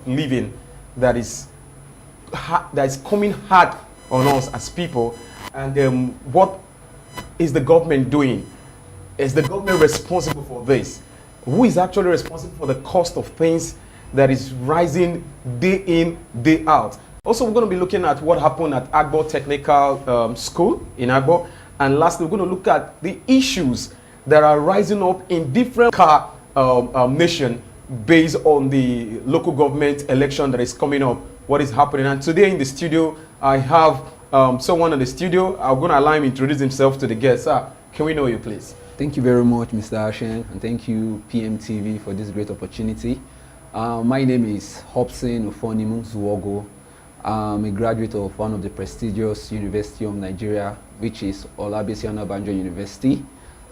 living that is coming hard on us as people. And what is the government doing? Is the government responsible for this? Who is actually responsible for the cost of things that is rising day in, day out? Also, we're going to be looking at what happened at Agbo Technical School in Agbo. And lastly, we're going to look at the issues that are rising up in different nation based on the local government election that is coming up, what is happening. And today in the studio, I have someone in the studio. I'm going to allow him to introduce himself to the guests. Sir, can we know you, please? Thank you very much, Mr. Ashien, and thank you, PMTV, for this great opportunity. My name is Hobson Ufonimu Zuogo. I'm a graduate of one of the prestigious University of Nigeria, which is Olabisi Onabanjo University.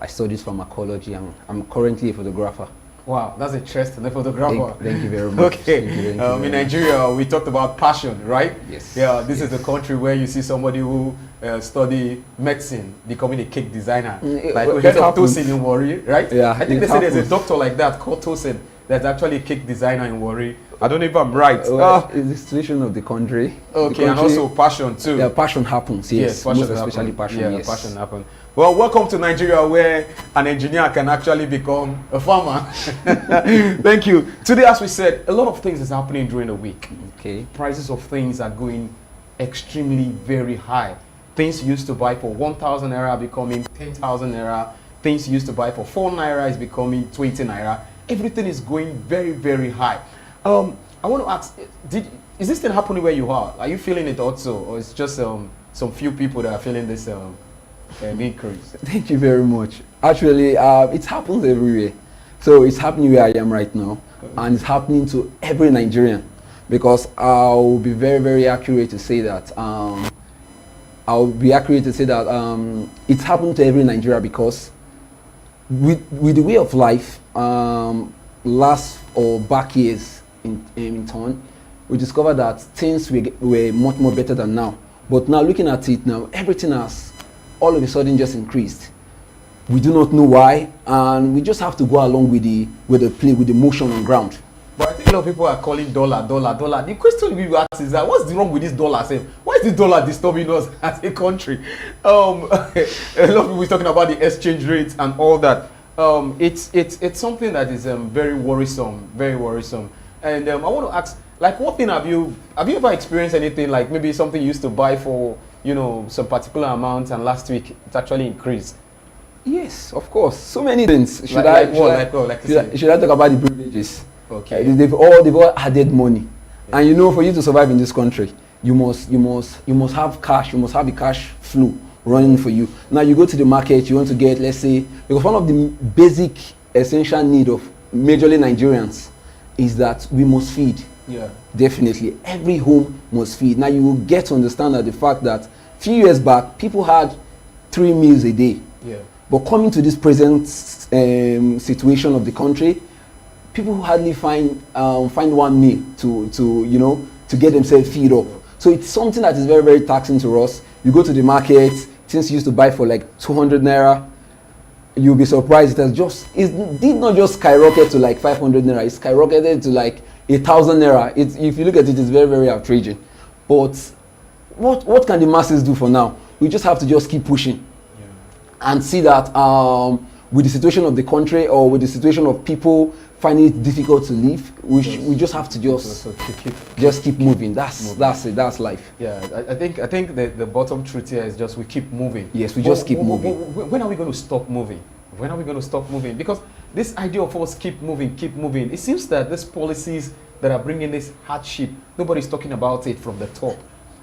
I studied pharmacology, and I'm currently a photographer. Wow, that's interesting, a photographer. Thank you very much. Okay, in Nigeria, we talked about passion, right? Yes. Yeah, this yes. is the country where you see somebody who study medicine becoming a cake designer. Like we heard of Tosin in Warri, right? Yeah, I think they say there's a doctor like that called Tosin that's actually a cake designer in Warri. I don't know if I'm right. Well, it's the situation of the country. Okay, and also passion too. Yeah, passion happens, yes. Passion most especially passion, yeah, yes. passion happens. Well, welcome to Nigeria, where an engineer can actually become a farmer. Thank you. Today, as we said, a lot of things is happening during the week. Okay. Prices of things are going extremely very high. Things you used to buy for 1,000 naira becoming 10,000 naira. Things you used to buy for 4 naira is becoming 20 naira. Everything is going very, very high. I want to ask, is this thing happening where you are? Are you feeling it also, or it's just some few people that are feeling this increase? Thank you very much. Actually, it happens everywhere. So it's happening where I am right now, and it's happening to every Nigerian. Because I'll be very, very accurate to say that it's happened to every Nigerian, because with the way of life, last or back years in turn, we discovered that things were much more better than now. But now, looking at it now, everything has all of a sudden just increased. We do not know why, and we just have to go along with the motion on ground. But I think a lot of people are calling dollar. The question we ask is that what's wrong with this dollar? Why is this dollar disturbing us as a country? A lot of people are talking about the exchange rates and all that. It's something that is very worrisome, very worrisome. And I want to ask, like, what thing have you ever experienced anything like maybe something you used to buy for, you know, some particular amount, and last week it actually increased? Yes, of course. So many things. Should I talk about the privileges? Okay. They've all added money, yeah. And you know, for you to survive in this country, you must have cash. You must have a cash flow running for you. Now you go to the market, you want to get, let's say, because one of the basic essential need of majorly Nigerians is that we must feed. Yeah. Definitely. Every home must feed. Now you will get to understand that the fact that a few years back, people had 3 meals a day. Yeah. But coming to this present situation of the country, people hardly find 1 meal to get themselves feed up. So it's something that is very, very taxing to us. You go to the market, things you used to buy for like 200 naira, you'll be surprised it did not just skyrocket to like 500 naira, it skyrocketed to like 1,000 naira. If you look at it, it's very, very outrageous. But what can the masses do for now? We just have to just keep pushing, and see that with the situation of the country, or with the situation of people finding it difficult to live, we just have to just keep moving. That's it. That's life. Yeah, I think the bottom truth here is just we keep moving. Yes, we just keep moving. When are we going to stop moving? When are we going to stop moving? Because this idea of us keep moving, it seems that these policies that are bringing this hardship, nobody's talking about it from the top.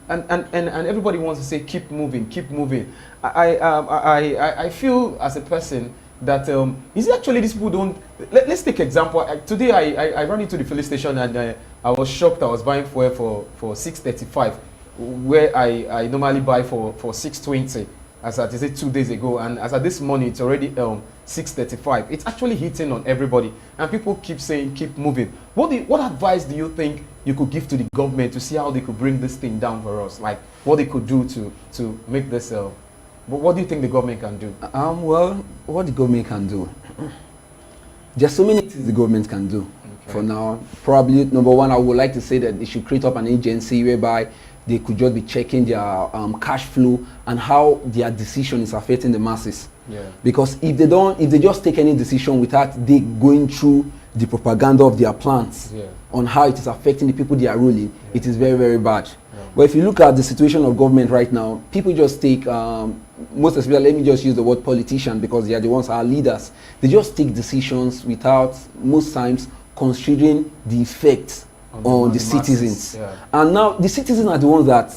And everybody wants to say keep moving. I feel as a person that is it actually these people don't. Let's take example. Today I ran into the filling station, and I was shocked. I was buying fuel for 6.35, where I normally buy for 6.20. As at 2 days ago, and as at this morning it's already 6.35. It's actually hitting on everybody, and people keep saying keep moving. What advice do you think you could give to the government to see how they could bring this thing down for us? Like what they could do to make this. What do you think the government can do? Well, what the government can do, there's so many things the government can do. for now. Probably number one, I would like to say that they should create up an agency whereby they could just be checking their cash flow and how their decision is affecting the masses. Yeah. Because if they just take any decision without they going through the propaganda of their plans on how it is affecting the people they are ruling, it is very, very bad. But if you look at the situation of government right now, people just take, most especially, let me just use the word politician because they are the ones, our leaders. They just take decisions without, most times, considering the effects on the citizens. And now, the citizens are the ones that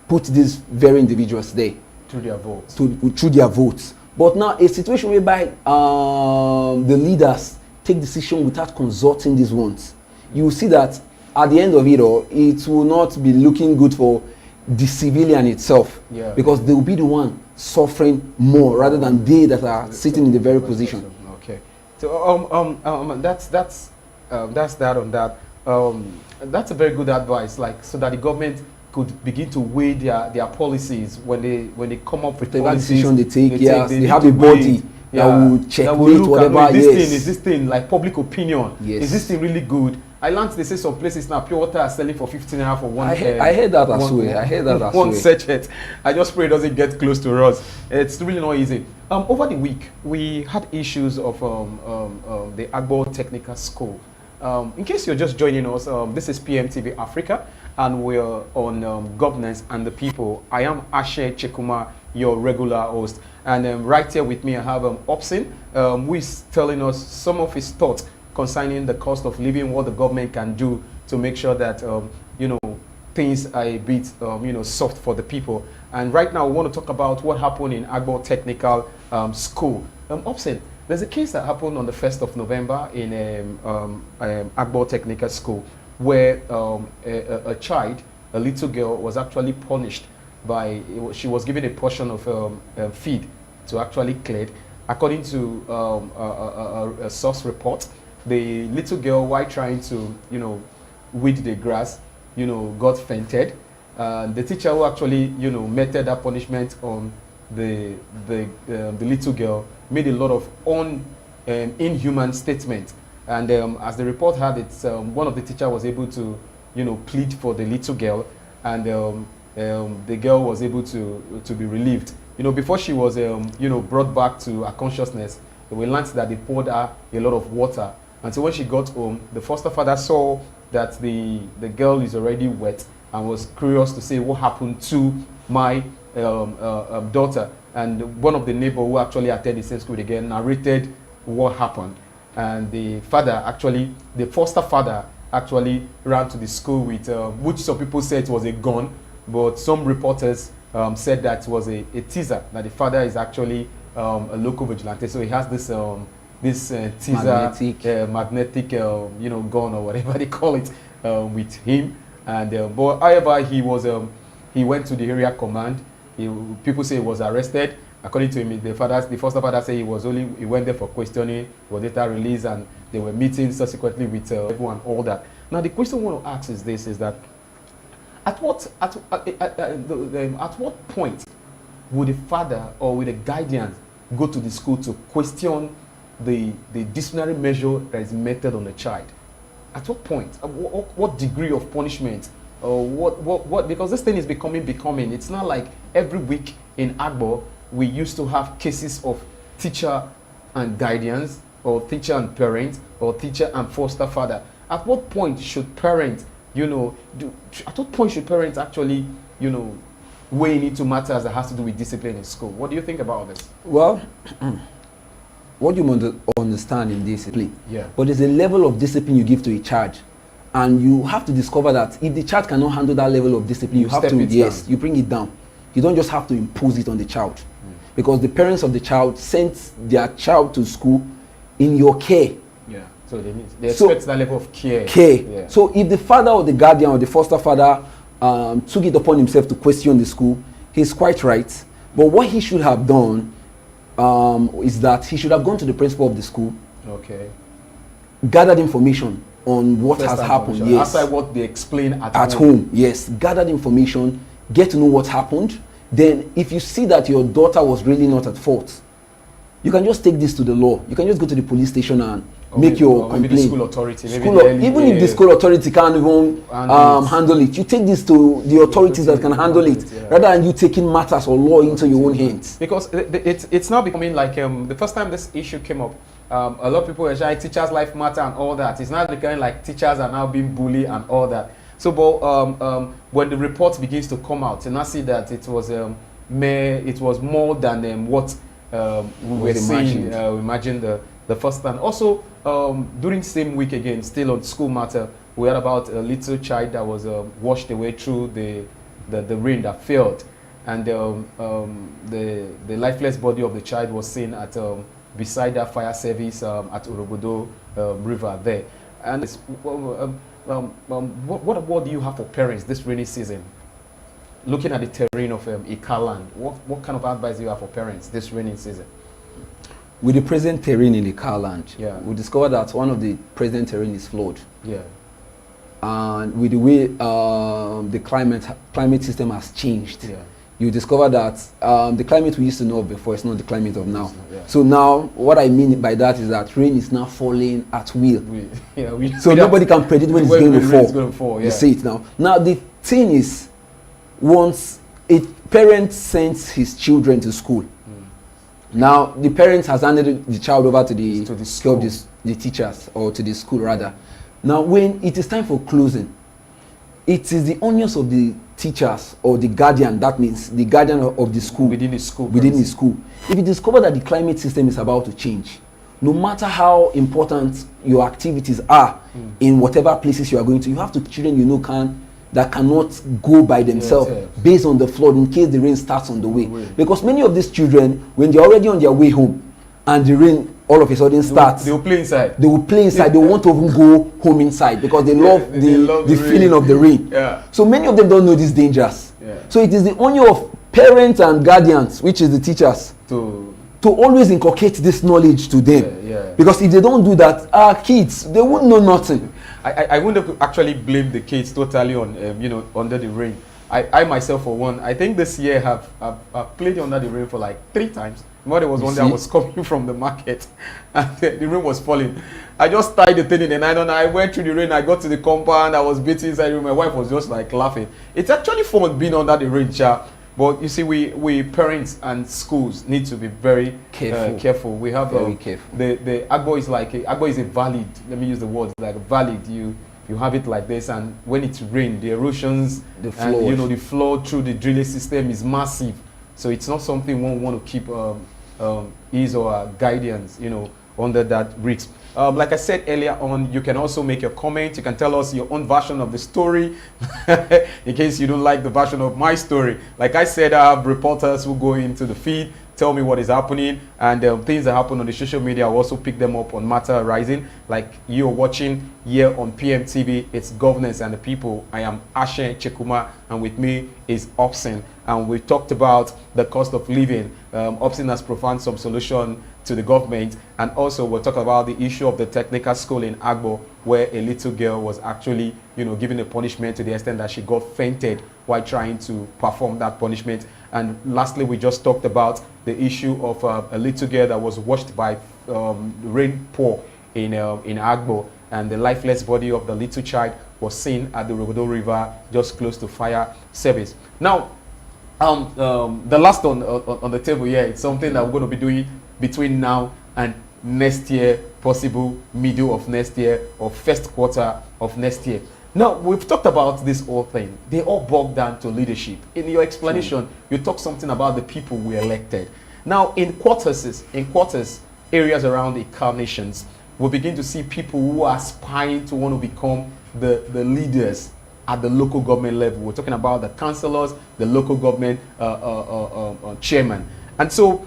put these very individuals there. Through their votes. Through their votes. But now, a situation whereby the leaders take decision without consulting these ones, you will see that at the end of it all, it will not be looking good for the civilian itself, because they will be the one suffering more rather than they that are sitting in the very position. Okay, so that's that on that. That's a very good advice, like so that the government could begin to weigh their policies when they come up with whatever policies. Decision they have a body that will checkmate whatever. Is this thing like public opinion? Yes. Is this thing really good? I learned they say some places now pure water are selling for 15 naira for one. I heard that as well. I heard that as well. One sachet. I just pray it doesn't get close to us. It's really not easy. Over the week we had issues of the Agbo Technical School. In case you're just joining us, this is PMTV Africa, and we're on governance and the people. I am Ashien Chekwuma, your regular host, and right here with me I have Ashien, who is telling us some of his thoughts concerning the cost of living, what the government can do to make sure that things are a bit soft for the people. And right now we want to talk about what happened in Agbo Technical School. Ashien, there's a case that happened on the 1st of November in Agbo Technical School where a child, a little girl, was actually punished by, she was given a portion of feed to actually clear. According to a source report, the little girl, while trying to, weed the grass, got fainted. The teacher who actually, meted that punishment on the little girl made a lot of inhuman statements. And as the report had it, one of the teachers was able to, plead for the little girl, and the girl was able to be relieved. Before she was, brought back to her consciousness, we learned that they poured her a lot of water. And so when she got home, the foster father saw that the girl is already wet and was curious to say what happened to my daughter. And one of the neighbors who actually attended the same school again narrated what happened. And the foster father actually ran to the school with, which some people said it was a gun, but some reporters said that it was a teaser, that the father is actually a local vigilante. So he has this teaser, magnetic gun or whatever they call it, with him. And but however, he went to the area command. People say he was arrested. According to him, the foster father said he went there for questioning, was later released, and they were meeting subsequently with everyone, all that. Now the question I want to ask is this: is that at what point would the father or would the guardian go to the school to question the disciplinary measure that is meted on the child? At what point? What degree of punishment? What? Because this thing is becoming. It's not like every week in Agbo we used to have cases of teacher and guardians, or teacher and parent, or teacher and foster father. At what point should parents, at what point should parents actually, weigh into matters that has to do with discipline in school? What do you think about this? Well, what you want to understand in discipline, but there's a level of discipline you give to a child, and you have to discover that if the child cannot handle that level of discipline, you have to, you bring it down. You don't just have to impose it on the child, because the parents of the child sent their child to school in your care. So they expect that level of care. So if the father or the guardian or the foster father took it upon himself to question the school, he's quite right. But what he should have done is that he should have gone to the principal of the school, gathered information on what has happened. Outside what they explain at home. Gathered information, get to know what happened. Then if you see that your daughter was really not at fault, you can just take this to the law. You can just go to the police station and make your complaint. Maybe the school authority. Even if the school authority can't even handle it, you take this to the authorities that can handle it, rather than you taking matters or law into your own hands. Because it's now becoming like the first time this issue came up, a lot of people were saying teachers' life matter and all that. It's not becoming like teachers are now being bullied and all that. So, but when the report begins to come out, and I see that it was more than what we were seeing. Imagine the first time. Also, during the same week again, still on school matter, we heard about a little child that was washed away through the rain that failed, and the lifeless body of the child was seen at beside that fire service at Orogodo River there. And it's, what do you have for parents this rainy season? Looking at the terrain of Ikaland, what kind of advice do you have for parents this rainy season? With the present terrain in Ikaland, yeah, we discovered that one of the present terrain is flood. Yeah. And with the way the climate system has changed, yeah, you discover that the climate we used to know of before is not the climate of now. Yeah. So now, what I mean by that is that rain is now falling at will. So nobody can predict when it's going to fall. Yeah. You see it now. Now the thing is, once a parent sends his children to school, now the parent has handed the child over to the school, the teachers, or to the school rather. Now when it is time for closing, it is the onus of the teachers or the guardian, that means the guardian of the school, within the school. If you discover that the climate system is about to change, no matter how important your activities are in whatever places you are going to, you have to children you know that cannot go by themselves based on the flood in case the rain starts on the way. Because many of these children, when they're already on their way home and the rain all of a sudden starts, they will play inside. They will play inside. They want to even go home inside because they love the feeling of the rain. Yeah. So many of them don't know these dangers. Yeah. So it is the honor of parents and guardians, which is the teachers, to always inculcate this knowledge to them. Yeah. Because if they don't do that, our kids, they won't know nothing. I wouldn't actually blame the kids totally on under the rain. I myself for one, I think this year have played under the rain for like 3 times. There was one day I was coming from the market and the rain was falling. I just tied the thing in the nylon. I went through the rain. I got to the compound. I was beating inside the room. My wife was just like laughing. It's actually fun being under the rain, but you see, we parents and schools need to be very careful. We have very careful. The Agbo is like Agbo is a valid. Let me use the word like valid. You have it like this, and when it's rain, the erosions, the flow through the drainage system is massive. So it's not something one want to keep ease or guidance, under that risk. Like I said earlier on, you can also make your comment. You can tell us your own version of the story in case you don't like the version of my story. Like I said, I have reporters who go into the feed, tell me what is happening, and things that happen on the social media, I'll also pick them up on Matter Rising. Like you're watching here on PMTV, it's Governance and the People. I am Ashien Chekwuma, and with me is Ashien. And we talked about the cost of living. Ashien has provided some solution to the government, and also we'll talk about the issue of the technical school in Agbo, where a little girl was actually, given a punishment to the extent that she got fainted while trying to perform that punishment. And lastly, we just talked about the issue of a little girl that was washed by rain pour in Agbo, and the lifeless body of the little child was seen at the Orogodo River, just close to fire service. Now, the last on the table here, it's something that we're going to be doing between now and next year, possible middle of next year or first quarter of next year. Now, we've talked about this whole thing. They all boiled down to leadership. In your explanation, you talked something about the people we elected. Now, in quarters, areas around the Car nations, we begin to see people who are aspiring to want to become the leaders at the local government level. We're talking about the councillors, the local government chairman. And so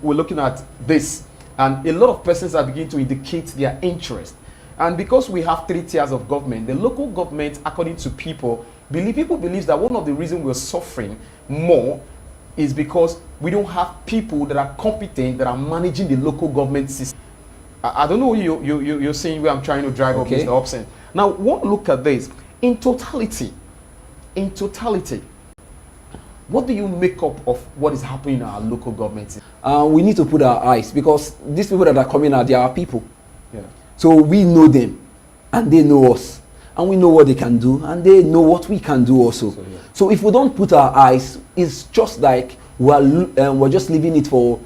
we're looking at this, and a lot of persons are beginning to indicate their interest. And because we have 3 tiers of government, the local government, according to people believe that one of the reasons we're suffering more is because we don't have people that are competent, that are managing the local government system. I don't know you're seeing where I'm trying to drive up, Mr. Hobson. Now, one look at this. In totality, what do you make up of what is happening in our local government? We need to put our eyes, because these people that are coming out, they are people. Yeah. So we know them, and they know us, and we know what they can do, and they know what we can do also. So, yeah. So if we don't put our eyes, it's just like we're just leaving it for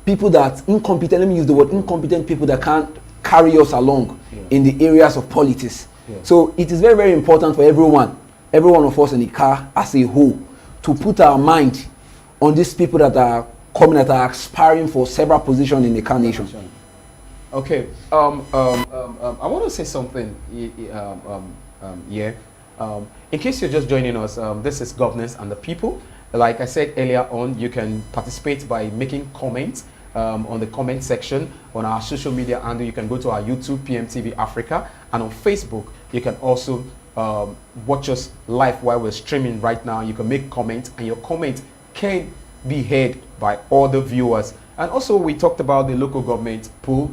people that incompetent. Let me use the word incompetent people that can't carry us along in the areas of politics. Yeah. So it is very, very important for every one of us in the car as a whole to put our mind on these people that are coming, that are aspiring for several positions in the car nation. Okay. I want to say something here. In case you're just joining us, this is Governance and the People. Like I said earlier on, you can participate by making comments on the comment section on our social media, and you can go to our YouTube, PMTV Africa, and on Facebook, you can also watch us live while we're streaming right now. You can make comments, and your comment can be heard by all the viewers. And also, we talked about the local government pool.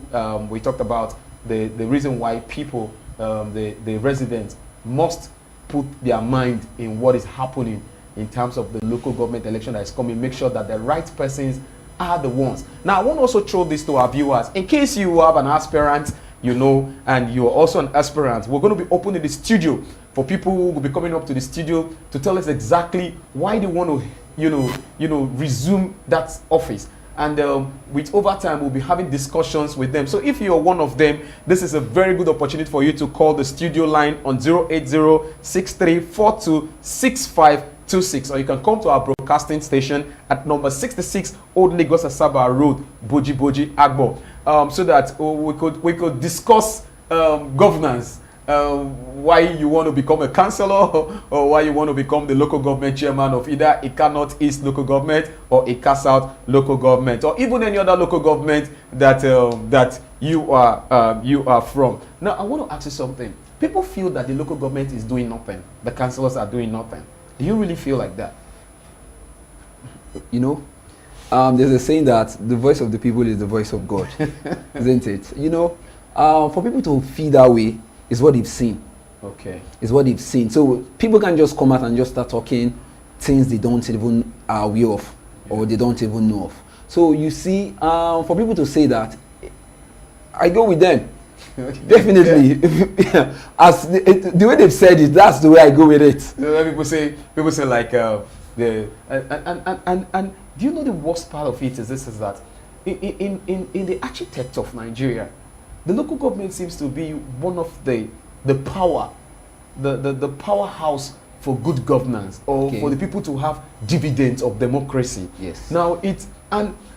We talked about the reason why people, the residents, must put their mind in what is happening in terms of the local government election that is coming. Make sure that the right persons are the ones. Now, I want to also throw this to our viewers. In case you have an aspirant, and you're also an aspirant, we're going to be opening the studio for people who will be coming up to the studio to tell us exactly why they want to, resume that office. And with overtime, we'll be having discussions with them. So if you're one of them, this is a very good opportunity for you to call the studio line on 080-6342-6526, or you can come to our broadcasting station at number 66 Old Lagos Asaba Road, Boji Agbo, so that we could discuss governance. Why you want to become a councillor, or why you want to become the local government chairman of either Ika North East local government or Ika South local government, or even any other local government that you are from. Now, I want to ask you something. People feel that the local government is doing nothing. The councillors are doing nothing. Do you really feel like that? There's a saying that the voice of the people is the voice of God, isn't it? For people to feel that way, is what they've seen. Okay. Is what they've seen. So people can just come out and just start talking things they don't even are aware of, or they don't even know of. So you see, for people to say that, I go with them. Definitely. As the way they've said it, that's the way I go with it. People say like and do you know the worst part of it is that in the architect of Nigeria, the local government seems to be one of the powerhouse for good governance, or for the people to have dividends of democracy. Yes. Now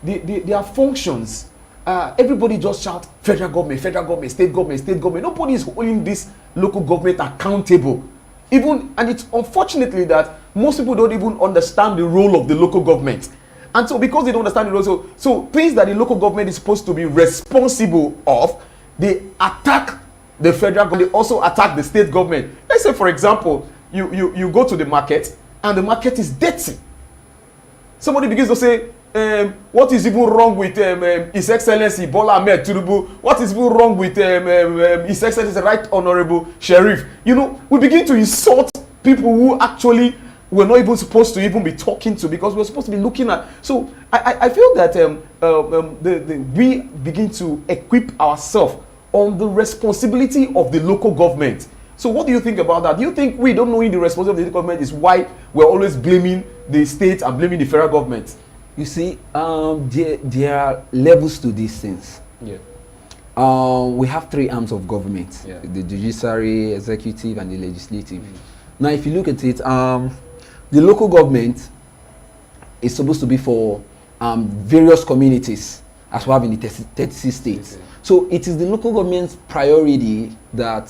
their functions, everybody just shout federal government, state government. Nobody is holding this local government accountable. And it's unfortunately that most people don't even understand the role of the local government. And so because they don't understand the role, so things that the local government is supposed to be responsible of, they attack the federal government. They also attack the state government. Let's say, for example, you go to the market and the market is dirty. Somebody begins to say, what is even wrong with His Excellency Bola Ahmed Tinubu? What is even wrong with His Excellency Right Honorable Sheriff? We begin to insult people who actually we're not even supposed to even be talking to, because we're supposed to be looking at. So I feel that we begin to equip ourselves on the responsibility of the local government. So what do you think about that? Do you think we don't know the responsibility of the local government is why we're always blaming the state and blaming the federal government? You see, there are levels to these things. Yeah. We have three arms of government: the judiciary, executive, and the legislative. Now, if you look at it, the local government is supposed to be for various communities, as we have in the 36 states. Okay. So it is the local government's priority that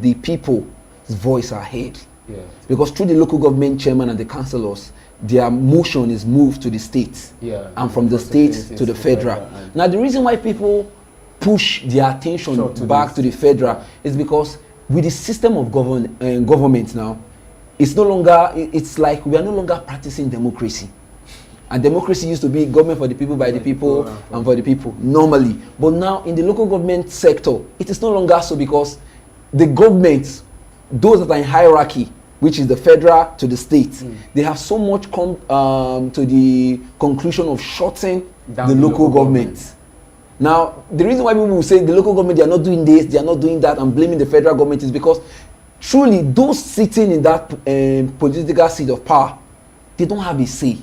the people's voice are heard. Yeah. Because through the local government chairman and the councillors, their motion is moved to the states, and from the states to the federal. Now, the reason why people push their attention back to the federal is because with the system of government now, it's no longer, it's like we are no longer practicing democracy. And democracy used to be government for the people, by the people, and for the people, normally. But now, in the local government sector, it is no longer so, because the governments, those that are in hierarchy, which is the federal to the state, they have so much come to the conclusion of shutting the local government. Now, the reason why people will say the local government, they are not doing this, they are not doing that, and blaming the federal government is because truly those sitting in that political seat of power, they don't have a say.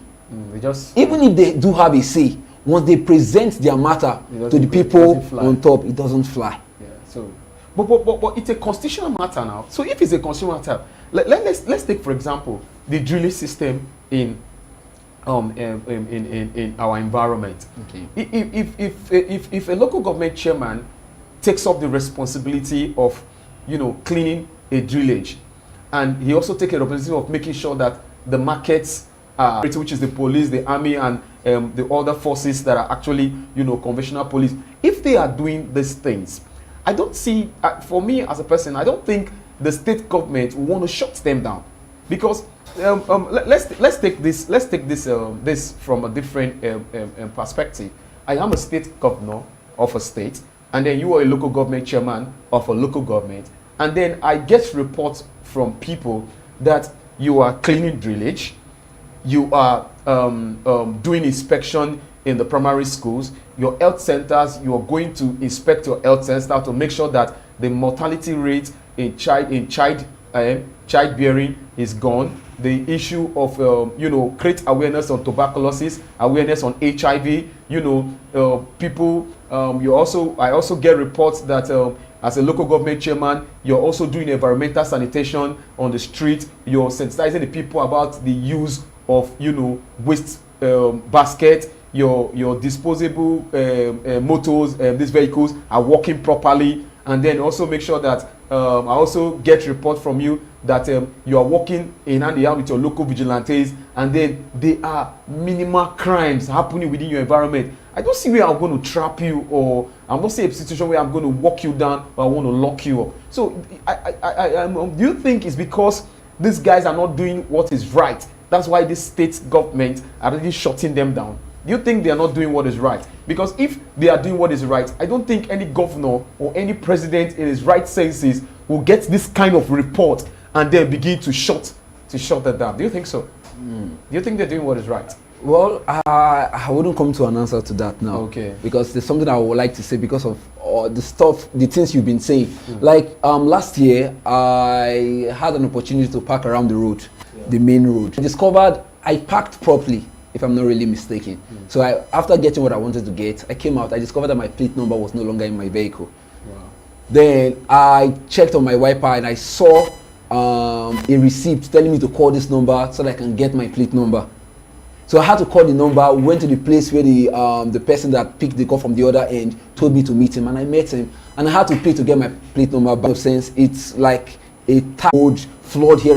Even if they do have a say, once they present their matter to the people on top, it doesn't fly. Yeah. So, but it's a constitutional matter now. So if it's a constitutional matter, let's take for example the drilling system in our environment. Okay. If a local government chairman takes up the responsibility of, cleaning a drillage, and he also takes a responsibility of making sure that the markets, which is the police, the army, and the other forces that are actually, conventional police, if they are doing these things, I don't see, for me as a person, I don't think the state government will want to shut them down, because let's take this from a different perspective. I am a state governor of a state, and then you are a local government chairman of a local government, and then I get reports from people that you are cleaning drillage, you are doing inspection in the primary schools, your health centers, you are going to inspect your health center to make sure that the mortality rate in childbearing is gone. The issue of create awareness on tuberculosis, awareness on HIV. People. I also get reports that as a local government chairman, you're also doing environmental sanitation on the street. You're sensitizing the people about the use of waste basket. Your disposable motors, these vehicles are working properly, and then also make sure that I also get report from you that you are working in hand in hand with your local vigilantes, and then there are minimal crimes happening within your environment. I don't see where I'm going to trap you, or I'm not saying a situation where I'm going to walk you down or I want to lock you up. So do you think it's because these guys are not doing what is right? That's why the state government are really shutting them down. Do you think they are not doing what is right? Because if they are doing what is right, I don't think any governor or any president in his right senses will get this kind of report and then begin to shut that down. Do you think so? Do you think they're doing what is right? Well, I wouldn't come to an answer to that now. Okay. Because there's something I would like to say because of the things you've been saying. Like last year, I had an opportunity to park around the road, the main road. I discovered I parked properly, if I'm not really mistaken. So after getting what I wanted to get, I came out. I discovered that my plate number was no longer in my vehicle. Wow. Then I checked on my wiper and I saw a receipt telling me to call this number so that I can get my plate number. So I had to call the number, went to the place where the person that picked the call from the other end told me to meet him, and I met him, and I had to pay to get my plate number. But sense, it's like a road flawed here